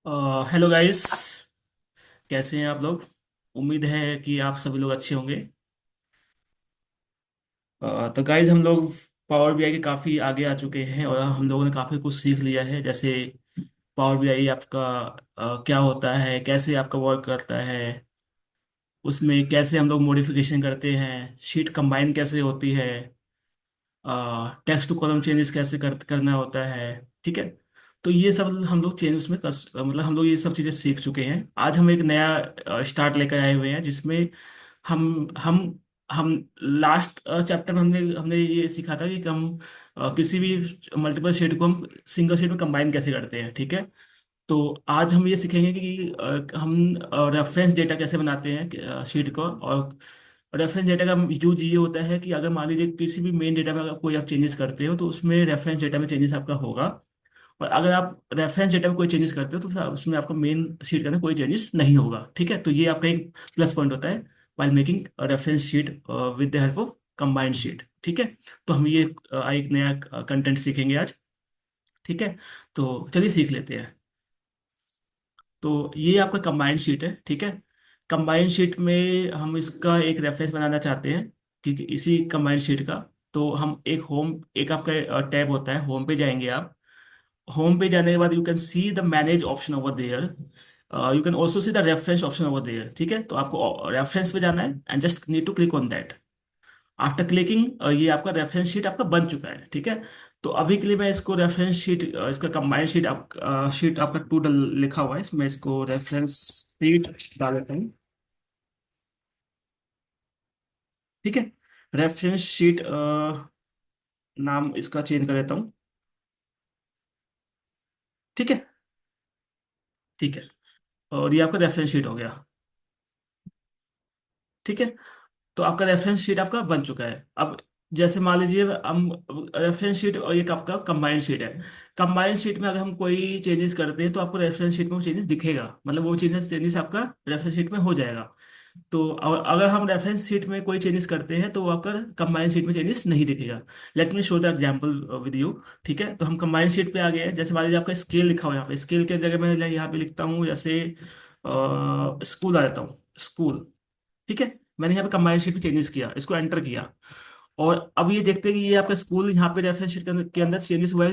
Hello guys. कैसे हैं आप लोग? उम्मीद है कि आप सभी लोग अच्छे होंगे। तो गाइस हम लोग पावर बीआई के काफ़ी आगे आ चुके हैं और हम लोगों ने काफ़ी कुछ सीख लिया है। जैसे पावर बीआई आपका क्या होता है, कैसे आपका वर्क करता है, उसमें कैसे हम लोग मॉडिफिकेशन करते हैं, शीट कंबाइन कैसे होती है, टेक्स्ट टू कॉलम चेंजेस कैसे करना होता है। ठीक है। तो ये सब हम लोग चेंज उसमें मतलब हम लोग ये सब चीज़ें सीख चुके हैं। आज हम एक नया स्टार्ट लेकर आए हुए हैं जिसमें हम हम हम लास्ट चैप्टर में हमने हमने ये सीखा था कि हम किसी भी मल्टीपल शीट को हम सिंगल शीट में कंबाइन कैसे करते हैं। ठीक है। तो आज हम ये सीखेंगे कि हम रेफरेंस डेटा कैसे बनाते हैं शीट को। और रेफरेंस डेटा का यूज ये होता है कि अगर मान लीजिए किसी भी मेन डेटा में अगर कोई आप चेंजेस करते हो तो उसमें रेफरेंस डेटा में चेंजेस आपका होगा। और अगर आप रेफरेंस डेटा में कोई चेंजेस करते हो तो फिर उसमें आपका मेन शीट के अंदर कोई चेंजेस नहीं होगा। ठीक है। तो ये आपका एक प्लस पॉइंट होता है while making reference sheet with the help of combined sheet. ठीक है। तो हम ये एक नया कंटेंट सीखेंगे आज। ठीक है। तो चलिए सीख लेते हैं। तो ये आपका कंबाइंड शीट है। ठीक है। कंबाइंड शीट में हम इसका एक रेफरेंस बनाना चाहते हैं कि इसी कंबाइंड शीट का। तो हम एक आपका टैब होता है, होम पे जाएंगे आप। होम पे जाने के बाद you can see the manage option over there. You can also see the reference option over there. ठीक है। तो आपको रेफरेंस पे जाना है and just need to click on that. After clicking ये आपका रेफरेंस शीट आपका बन चुका है। ठीक है। तो अभी के लिए मैं इसको रेफरेंस शीट इसका कंबाइंड शीट आपका टू लिखा हुआ है, इसमें इसको रेफरेंस शीट डाल देता हूँ। ठीक है। रेफरेंस शीट नाम इसका चेंज कर देता हूँ। ठीक है। ठीक है। और ये आपका रेफरेंस शीट हो गया। ठीक है। तो आपका रेफरेंस शीट आपका बन चुका है। अब जैसे मान लीजिए हम रेफरेंस शीट और ये आपका कंबाइंड शीट है। कंबाइंड शीट में अगर हम कोई चेंजेस करते हैं तो आपको रेफरेंस शीट में वो चेंजेस दिखेगा, मतलब वो चेंजेस चेंजेस आपका रेफरेंस शीट में हो जाएगा। तो अगर हम रेफरेंस शीट में कोई चेंजेस करते हैं तो वो आपका कंबाइंड शीट में चेंजेस नहीं दिखेगा। Let me show the example with you. ठीक है। तो हम कंबाइंड शीट पे आ गए हैं। जैसे मान लीजिए आपका स्केल लिखा हुआ है यहाँ पे, स्केल के जगह मैं यहाँ पे लिखता हूँ जैसे स्कूल आ जाता हूँ, स्कूल। ठीक है। मैंने यहाँ पे कंबाइंड शीट में चेंजेस किया, इसको एंटर किया। और अब ये देखते हैं कि ये आपका स्कूल यहाँ पे रेफरेंस शीट के अंदर चेंजेस हुआ है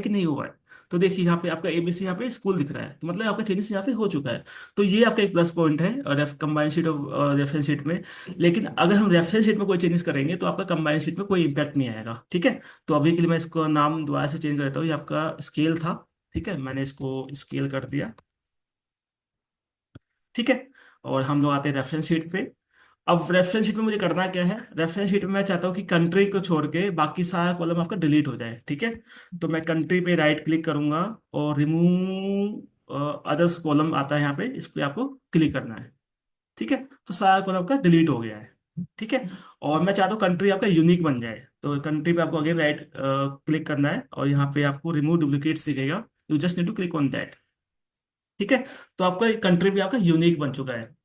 कि नहीं हुआ है। तो देखिए यहाँ पे आपका एबीसी यहाँ पे स्कूल दिख रहा है, तो मतलब आपका चेंजेस यहाँ पे हो चुका है। तो ये आपका एक प्लस पॉइंट है कंबाइंड शीट और रेफरेंस शीट में। लेकिन अगर हम रेफरेंस शीट में कोई चेंजेस करेंगे तो आपका कंबाइंड शीट में कोई इंपैक्ट नहीं आएगा। ठीक है। तो अभी के लिए मैं इसको नाम दोबारा से चेंज करता हूँ। ये आपका स्केल था। ठीक है। मैंने इसको स्केल कर दिया। ठीक है। और हम लोग आते हैं रेफरेंस शीट पे। अब रेफरेंस शीट में मुझे करना क्या है, रेफरेंस शीट में मैं चाहता हूँ कि कंट्री को छोड़ के बाकी सारा कॉलम आपका डिलीट हो जाए। ठीक है। तो मैं कंट्री पे राइट क्लिक करूंगा और रिमूव अदर्स कॉलम आता है यहाँ पे, इस पे आपको क्लिक करना है। ठीक है। तो सारा कॉलम आपका डिलीट हो गया है। ठीक है। और मैं चाहता हूँ कंट्री आपका यूनिक बन जाए, तो कंट्री पे आपको अगेन राइट क्लिक करना है और यहाँ पे आपको रिमूव डुप्लीकेट्स दिखेगा। You just need to click on that. ठीक है। तो आपका कंट्री भी आपका यूनिक बन चुका है।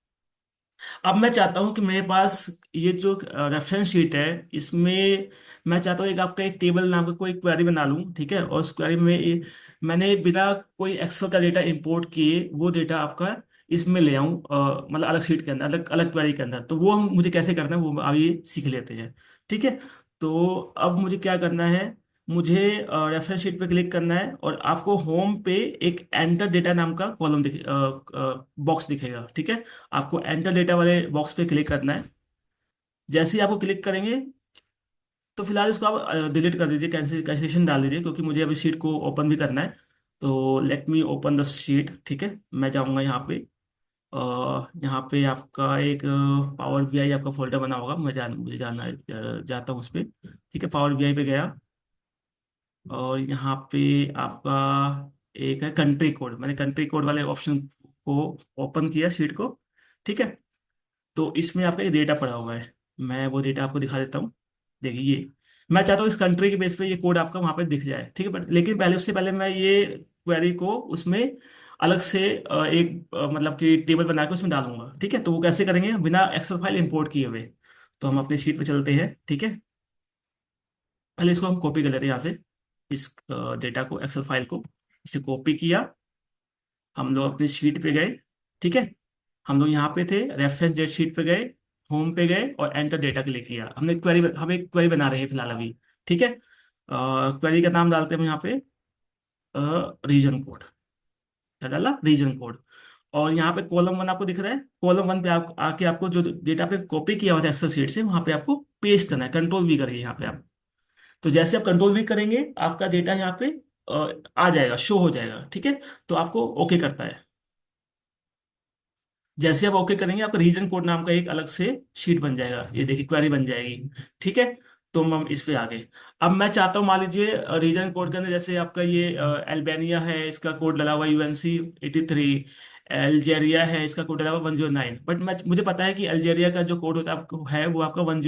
अब मैं चाहता हूं कि मेरे पास ये जो रेफरेंस शीट है इसमें मैं चाहता हूँ एक आपका एक टेबल नाम का कोई क्वेरी बना लूं। ठीक है। और उस क्वेरी में मैंने बिना कोई एक्सेल का डेटा इंपोर्ट किए वो डेटा आपका इसमें ले आऊं, मतलब अलग शीट के अंदर, अलग अलग क्वेरी के अंदर। तो वो मुझे कैसे करना है वो अभी सीख लेते हैं। ठीक है। तो अब मुझे क्या करना है, मुझे रेफरेंस शीट पे क्लिक करना है और आपको होम पे एक एंटर डेटा नाम का कॉलम बॉक्स दिखेगा। ठीक है। आपको एंटर डेटा वाले बॉक्स पे क्लिक करना है। जैसे ही आपको क्लिक करेंगे तो फिलहाल इसको आप डिलीट कर दीजिए, कैंसिलेशन डाल दीजिए, क्योंकि मुझे अभी शीट को ओपन भी करना है। तो let me open the sheet. ठीक है। मैं जाऊंगा यहाँ पे। यहाँ पे आपका एक पावर बीआई आपका फोल्डर बना होगा, मुझे जाता हूँ उस पर। ठीक है। पावर बीआई पे गया और यहाँ पे आपका एक है कंट्री कोड, मैंने कंट्री कोड वाले ऑप्शन को ओपन किया शीट को। ठीक है। तो इसमें आपका ये डेटा पड़ा हुआ है, मैं वो डेटा आपको दिखा देता हूँ। देखिए ये मैं चाहता हूँ इस कंट्री के बेस पे ये कोड आपका वहाँ पे दिख जाए। ठीक है। बट लेकिन पहले उससे पहले मैं ये क्वेरी को उसमें अलग से मतलब कि टेबल बना के उसमें डालूंगा। ठीक है। तो वो कैसे करेंगे बिना एक्सेल फाइल इंपोर्ट किए हुए। तो हम अपनी शीट पे चलते हैं। ठीक है। पहले इसको हम कॉपी कर लेते हैं यहाँ से, इस डेटा को, एक्सेल फाइल को, इसे कॉपी किया। हम लोग अपनी शीट पे गए, ठीक है। हम लोग यहाँ पे थे, रेफरेंस डेट शीट पे गए, होम पे गए और एंटर डेटा क्लिक किया। हमने क्वेरी, हम एक क्वेरी बना रहे हैं फिलहाल अभी, ठीक है। क्वेरी का नाम डालते हैं हम यहाँ पे रीजन कोड। क्या डाला? Reason code. और यहाँ पे कॉलम वन आपको दिख रहा है, कॉलम वन पे आप आके आपको जो डेटा पे कॉपी किया हुआ था एक्सेल शीट से, वहां पे आपको पेस्ट करना है। कंट्रोल भी करिए यहाँ पे आप। तो जैसे आप कंट्रोल भी करेंगे, आपका डेटा यहाँ पे आ जाएगा, शो हो जाएगा, ठीक है। तो आपको ओके करता है। जैसे आप ओके करेंगे, आपका रीजन कोड नाम का एक अलग से शीट बन जाएगा, ये देखिए क्वेरी बन जाएगी, ठीक है। तो हम इस पे आ गए। अब मैं चाहता हूँ, मान लीजिए रीजन कोड के अंदर जैसे आपका ये अल्बानिया है, इसका कोड डला हुआ UNC 83। अल्जेरिया है, इसका कोड डला हुआ 109। बट मैं, मुझे पता है कि अल्जेरिया का जो कोड होता है आपको है, वो आपका 10,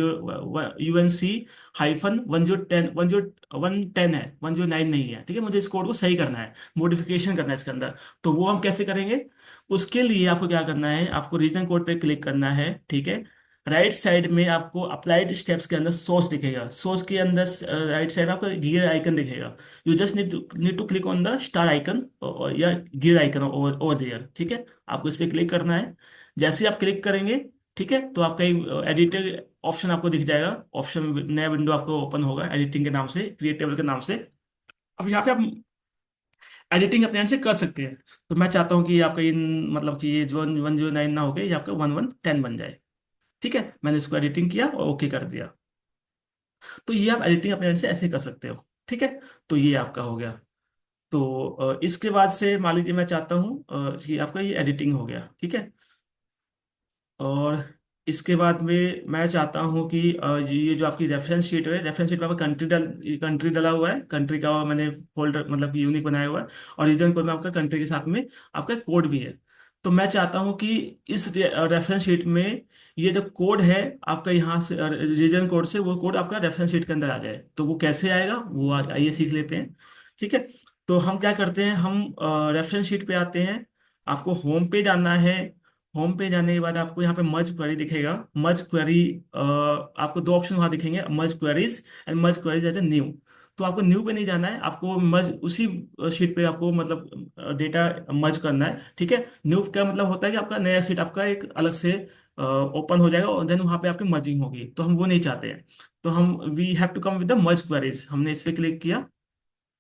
UNC-110 है, 109 नहीं है, ठीक है। मुझे इस कोड को सही करना है, मॉडिफिकेशन करना है इसके अंदर। तो वो हम कैसे करेंगे? उसके लिए आपको क्या करना है, आपको रीजन कोड पे क्लिक करना है, ठीक है। राइट साइड में आपको अप्लाइड स्टेप्स के अंदर सोर्स दिखेगा, सोर्स के अंदर राइट साइड में आपको गियर आइकन दिखेगा। You just need to click on the star icon या gear icon over over there, ठीक है। आपको इस पे क्लिक करना है। जैसे ही आप क्लिक करेंगे, ठीक है, तो आपका एडिटिंग ऑप्शन आपको दिख जाएगा। ऑप्शन, नया विंडो आपको ओपन होगा एडिटिंग के नाम से, क्रिएट टेबल के नाम से। अब यहाँ पे आप एडिटिंग अपने एंड से कर सकते हैं। तो मैं चाहता हूँ कि आपका ये, मतलब कि ये जो 109 ना हो गए, ये आपका 1110 बन जाए, ठीक है। मैंने इसको एडिटिंग किया और ओके कर दिया। तो ये आप एडिटिंग अपने एंड से ऐसे कर सकते हो, ठीक है। तो ये आपका हो गया। तो इसके बाद से मान लीजिए मैं चाहता हूँ कि आपका ये एडिटिंग हो गया, ठीक है। और इसके बाद में मैं चाहता हूँ कि ये जो आपकी रेफरेंस शीट है, रेफरेंस शीट में आपका कंट्री डाला हुआ है, कंट्री का मैंने फोल्डर मतलब कि यूनिक बनाया हुआ है। और रीजन कोड में आपका कंट्री के साथ में आपका कोड भी है। तो मैं चाहता हूँ कि इस रेफरेंस शीट में ये जो कोड है आपका, यहाँ से रीजन कोड से वो कोड आपका रेफरेंस शीट के अंदर आ जाए। तो वो कैसे आएगा, वो आइए सीख लेते हैं, ठीक है। तो हम क्या करते हैं, हम रेफरेंस शीट पे आते हैं। आपको होम पे जाना है। होम पे जाने के बाद आपको यहाँ पे मर्ज क्वेरी दिखेगा। मर्ज क्वेरी, आपको दो ऑप्शन वहाँ दिखेंगे, merge queries and merge queries as a new. तो आपको न्यू पे नहीं जाना है, आपको मर्ज उसी शीट पे आपको मतलब डेटा मर्ज करना है, ठीक है। न्यू का मतलब होता है कि आपका नया शीट आपका एक अलग से ओपन हो जाएगा और देन वहाँ पे आपकी मर्जिंग होगी। तो हम वो नहीं चाहते हैं। तो हम we have to come with the merge queries, हमने इस पे क्लिक किया,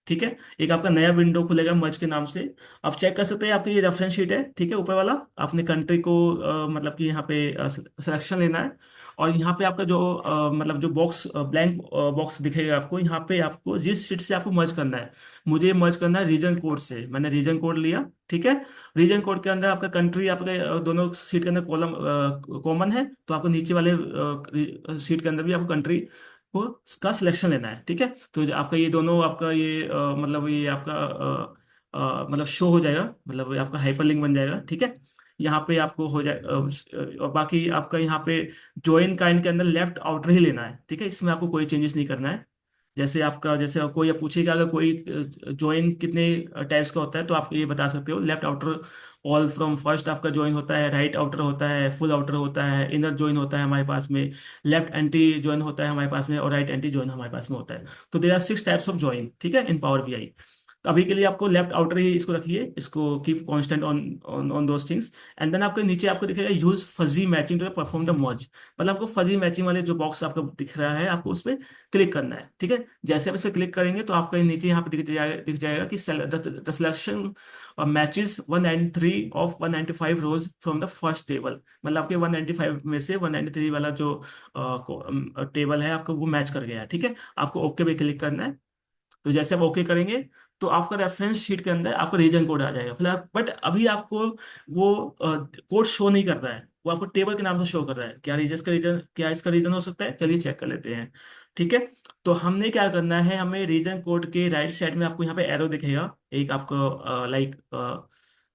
ठीक है। एक आपका नया विंडो खुलेगा मर्ज के नाम से। आप चेक कर सकते हैं, आपकी ये रेफरेंस शीट है, ठीक है। ऊपर वाला आपने कंट्री को मतलब कि यहाँ पे सिलेक्शन लेना है। और यहाँ पे आपका जो मतलब जो बॉक्स, ब्लैंक बॉक्स दिखेगा आपको, यहाँ पे आपको जिस शीट से आपको मर्ज करना है। मुझे मर्ज करना है रीजन कोड से, मैंने रीजन कोड लिया, ठीक है। रीजन कोड के अंदर आपका कंट्री आपके दोनों सीट के अंदर कॉलम कॉमन है, तो आपको नीचे वाले सीट के अंदर भी आपको कंट्री को का सिलेक्शन लेना है, ठीक है। तो आपका ये दोनों आपका ये मतलब ये आपका मतलब शो हो जाएगा, मतलब ये आपका हाइपरलिंक बन जाएगा, ठीक है। यहाँ पे आपको हो जाए और बाकी आपका यहाँ पे ज्वाइन काइंड के अंदर लेफ्ट आउटर ही लेना है, ठीक है। इसमें आपको कोई चेंजेस नहीं करना है। जैसे आपका, जैसे कोई आप पूछेगा अगर कोई ज्वाइन कितने टाइप्स का होता है, तो आप ये बता सकते हो, left outer all from first आपका ज्वाइन होता है, राइट आउटर होता है, फुल आउटर होता है, इनर ज्वाइन होता है हमारे पास में, लेफ्ट एंटी ज्वाइन होता है हमारे पास में, और राइट एंटी ज्वाइन हमारे पास में होता है। तो there are 6 types of join, ठीक है, इन पावर BI। तो अभी के लिए आपको लेफ्ट आउटर ही इसको रखिए, इसको keep constant on on on those things. And then आपको नीचे आपको दिखेगा use fuzzy matching to perform the merge. मतलब आपको फजी मैचिंग वाले जो बॉक्स आपको दिख रहा है, आपको उस पर क्लिक करना है, ठीक है। जैसे आप इस पर क्लिक करेंगे तो आपका नीचे यहाँ पे दिख जाएगा कि the selection matches 193 of 195 rows from the first table. मतलब आपके 195 में से 193 वाला जो टेबल है आपको वो मैच कर गया है, ठीक है। आपको ओके पे क्लिक करना है। तो जैसे आप ओके करेंगे, तो आपका रेफरेंस शीट के अंदर आपका रीजन कोड आ जाएगा फिलहाल। बट अभी आपको वो कोड शो नहीं कर रहा है, वो आपको टेबल के नाम से शो कर रहा है। क्या इसका रीजन हो सकता है, चलिए चेक कर लेते हैं, ठीक है। तो हमने क्या करना है, हमें रीजन कोड के राइट साइड में आपको यहाँ पे एरो दिखेगा, एक आपको लाइक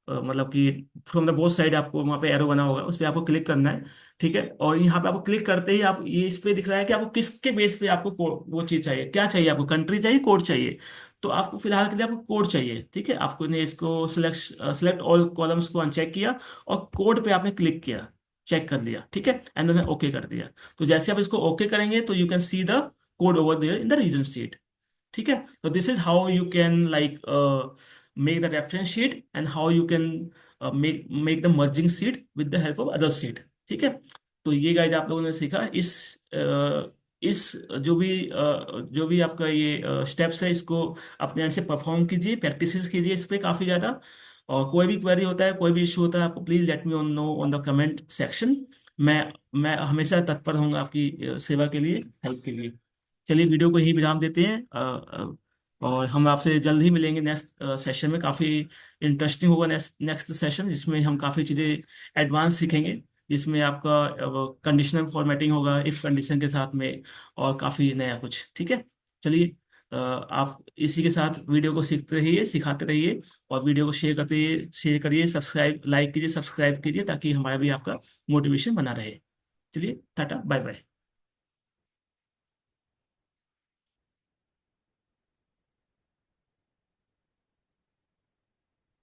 मतलब कि फ्रॉम द बोथ साइड आपको वहाँ पे एरो बना होगा, उस पर आपको क्लिक करना है, ठीक है। और यहाँ पे आपको क्लिक करते ही आप ये इस पे दिख रहा है कि आपको किसके बेस पे आपको वो चीज चाहिए, क्या चाहिए आपको, कंट्री चाहिए, कोड चाहिए। तो आपको फिलहाल के लिए आपको कोड चाहिए, ठीक है। आपको ने इसको सिलेक्ट ऑल कॉलम्स को अनचेक किया और कोड पे आपने क्लिक किया, चेक कर लिया, ठीक है। एंड देन ओके कर दिया। तो जैसे आप इसको ओके करेंगे तो you can see the code over there in the region sheet. ठीक है। तो this is how you can like make the reference sheet and how you can make the merging sheet with the help of other sheet. ठीक है। तो ये guys आप लोगों ने सीखा इस जो भी आपका ये स्टेप्स है, इसको अपने एंड से परफॉर्म कीजिए, प्रैक्टिस कीजिए इस पे काफी ज्यादा। और कोई भी क्वेरी होता है, कोई भी इशू होता है, आपको please let me know on the comment section. मैं मैं हमेशा तत्पर हूँ आपकी सेवा के लिए, हेल्प के लिए। चलिए वीडियो को यही विराम देते हैं, और हम आपसे जल्द ही मिलेंगे नेक्स्ट सेशन में। काफ़ी इंटरेस्टिंग होगा नेक्स्ट नेक्स्ट सेशन, जिसमें हम काफ़ी चीज़ें एडवांस सीखेंगे, जिसमें आपका कंडीशनल फॉर्मेटिंग होगा इफ कंडीशन के साथ में, और काफ़ी नया कुछ। ठीक है। चलिए, आप इसी के साथ वीडियो को सीखते रहिए, सिखाते रहिए, और वीडियो को शेयर करिए, सब्सक्राइब लाइक कीजिए, सब्सक्राइब कीजिए, ताकि हमारा भी आपका मोटिवेशन बना रहे। चलिए, टाटा बाय बाय।